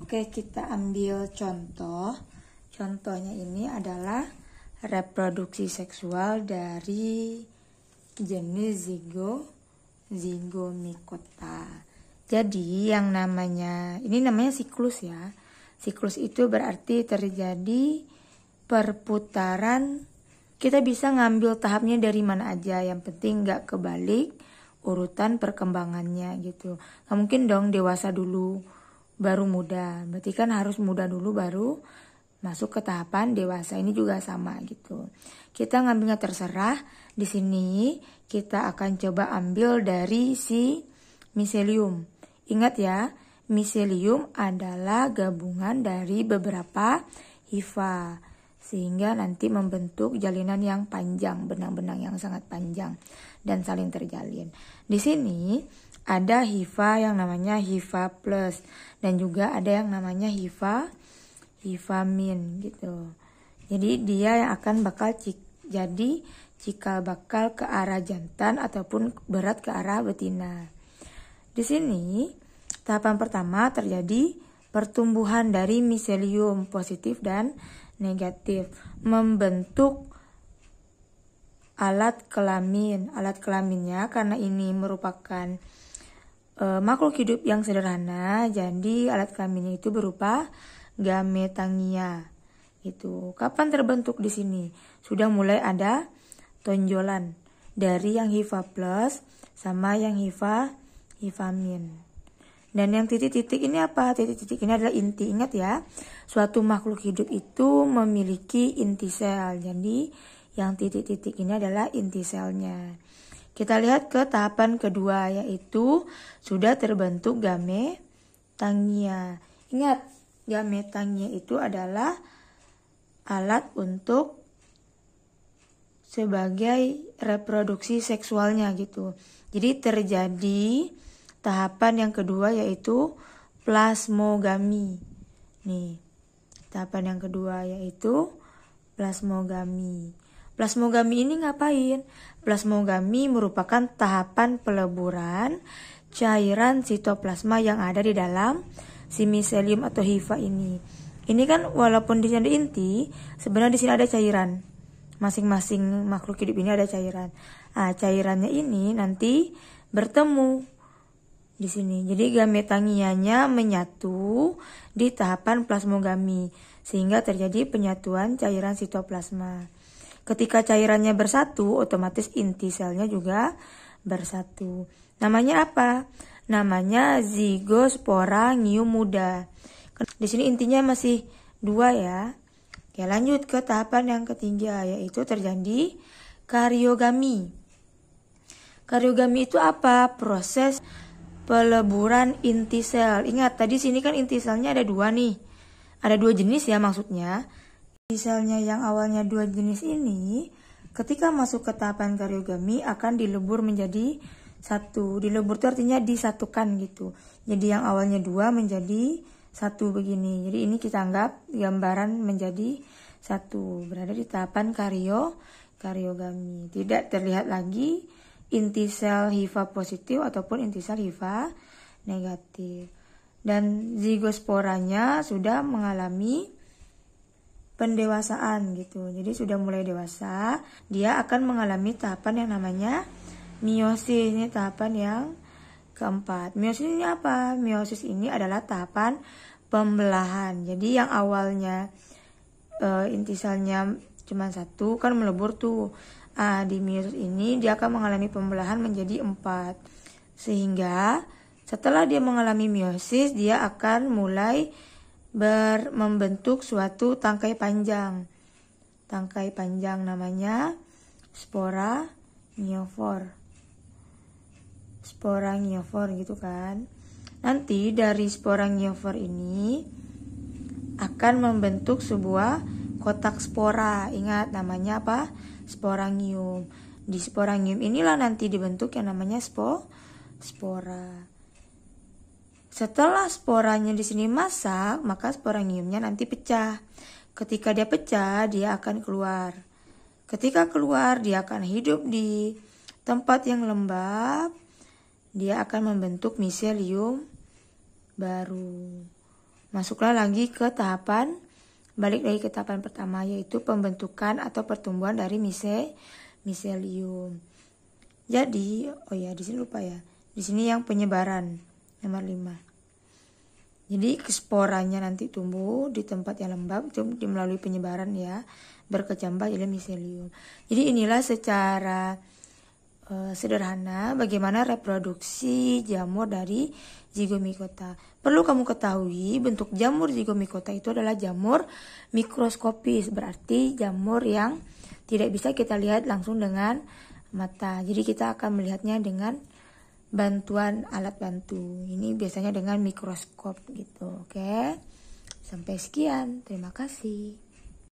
Oke, kita ambil contoh. Contohnya ini adalah reproduksi seksual dari jenis zigomikota. Jadi yang ini namanya siklus ya. Siklus itu berarti terjadi perputaran. Kita bisa ngambil tahapnya dari mana aja, yang penting nggak kebalik urutan perkembangannya gitu. Nggak mungkin dong dewasa dulu baru muda, berarti kan harus muda dulu baru masuk ke tahapan dewasa. Ini juga sama gitu. Kita ngambilnya terserah. Di sini kita akan coba ambil dari si miselium. Ingat ya, miselium adalah gabungan dari beberapa hifa, sehingga nanti membentuk jalinan yang panjang, benang-benang yang sangat panjang dan saling terjalin. Di sini ada hifa yang namanya hifa plus dan juga ada yang namanya hifa min gitu. Jadi dia yang akan bakal jadi cikal bakal ke arah jantan ataupun berat ke arah betina. Di sini tahapan pertama terjadi pertumbuhan dari miselium positif dan negatif, membentuk alat kelamin. Alat kelaminnya karena ini merupakan makhluk hidup yang sederhana, jadi alat kelaminnya itu berupa gametangia. Itu kapan terbentuk di sini? Sudah mulai ada tonjolan dari yang hifa plus sama yang hifa min. Dan yang titik-titik ini apa? Titik-titik ini adalah inti. Ingat ya, suatu makhluk hidup itu memiliki inti sel. Jadi yang titik-titik ini adalah inti selnya. Kita lihat ke tahapan kedua, yaitu sudah terbentuk gametangia. Ingat, gametangia itu adalah alat untuk sebagai reproduksi seksualnya gitu. Jadi terjadi tahapan yang kedua yaitu plasmogami. Nih, tahapan yang kedua yaitu plasmogami. Plasmogami ini ngapain? Plasmogami merupakan tahapan peleburan cairan sitoplasma yang ada di dalam si miselium atau hifa ini. Ini kan walaupun di sini ada inti, sebenarnya di sini ada cairan. Masing-masing makhluk hidup ini ada cairan. Nah, cairannya ini nanti bertemu di sini. Jadi gametangianya menyatu di tahapan plasmogami sehingga terjadi penyatuan cairan sitoplasma. Ketika cairannya bersatu, otomatis inti selnya juga bersatu. Namanya apa? Namanya zigosporangium muda. Di sini intinya masih 2 ya. Oke, lanjut ke tahapan yang ketiga, yaitu terjadi kariogami. Kariogami itu apa? Proses peleburan inti sel. Ingat, tadi sini kan inti selnya ada 2 nih. Ada 2 jenis ya maksudnya. Inti selnya yang awalnya 2 jenis ini, ketika masuk ke tahapan kariogami akan dilebur menjadi 1. Dilebur itu artinya disatukan gitu. Jadi yang awalnya 2 menjadi 1 begini. Jadi ini kita anggap gambaran menjadi 1. Berada di tahapan kariogami. Tidak terlihat lagi inti sel hifa positif ataupun inti sel hifa negatif. Dan zigosporanya sudah mengalami pendewasaan gitu. Jadi sudah mulai dewasa, dia akan mengalami tahapan yang namanya meiosis. Ini tahapan yang keempat. Meiosis ini apa? Meiosis ini adalah tahapan pembelahan. Jadi yang awalnya inti selnya cuma 1 kan melebur tuh. Di meiosis ini dia akan mengalami pembelahan menjadi 4. Sehingga setelah dia mengalami meiosis, dia akan mulai membentuk suatu tangkai panjang. Tangkai panjang namanya sporangiofor. Sporangiofor gitu kan. Nanti dari sporangiofor ini akan membentuk sebuah kotak spora. Ingat namanya apa? Sporangium. Di sporangium inilah nanti dibentuk yang namanya spora. Setelah sporanya di sini masak, maka sporangiumnya nanti pecah. Ketika dia pecah, dia akan keluar. Ketika keluar, dia akan hidup di tempat yang lembab. Dia akan membentuk miselium baru. Masuklah lagi ke tahapan, balik lagi ke tahapan pertama, yaitu pembentukan atau pertumbuhan dari miselium. Jadi, oh ya, di sini lupa ya. Di sini yang penyebaran nomor 5. Jadi sporanya nanti tumbuh di tempat yang lembab itu melalui penyebaran ya, berkecambah jadi miselium. Jadi inilah secara sederhana bagaimana reproduksi jamur dari zygomicota. Perlu kamu ketahui bentuk jamur zygomicota itu adalah jamur mikroskopis, berarti jamur yang tidak bisa kita lihat langsung dengan mata. Jadi kita akan melihatnya dengan bantuan alat bantu. Ini biasanya dengan mikroskop gitu. Oke. Sampai sekian. Terima kasih.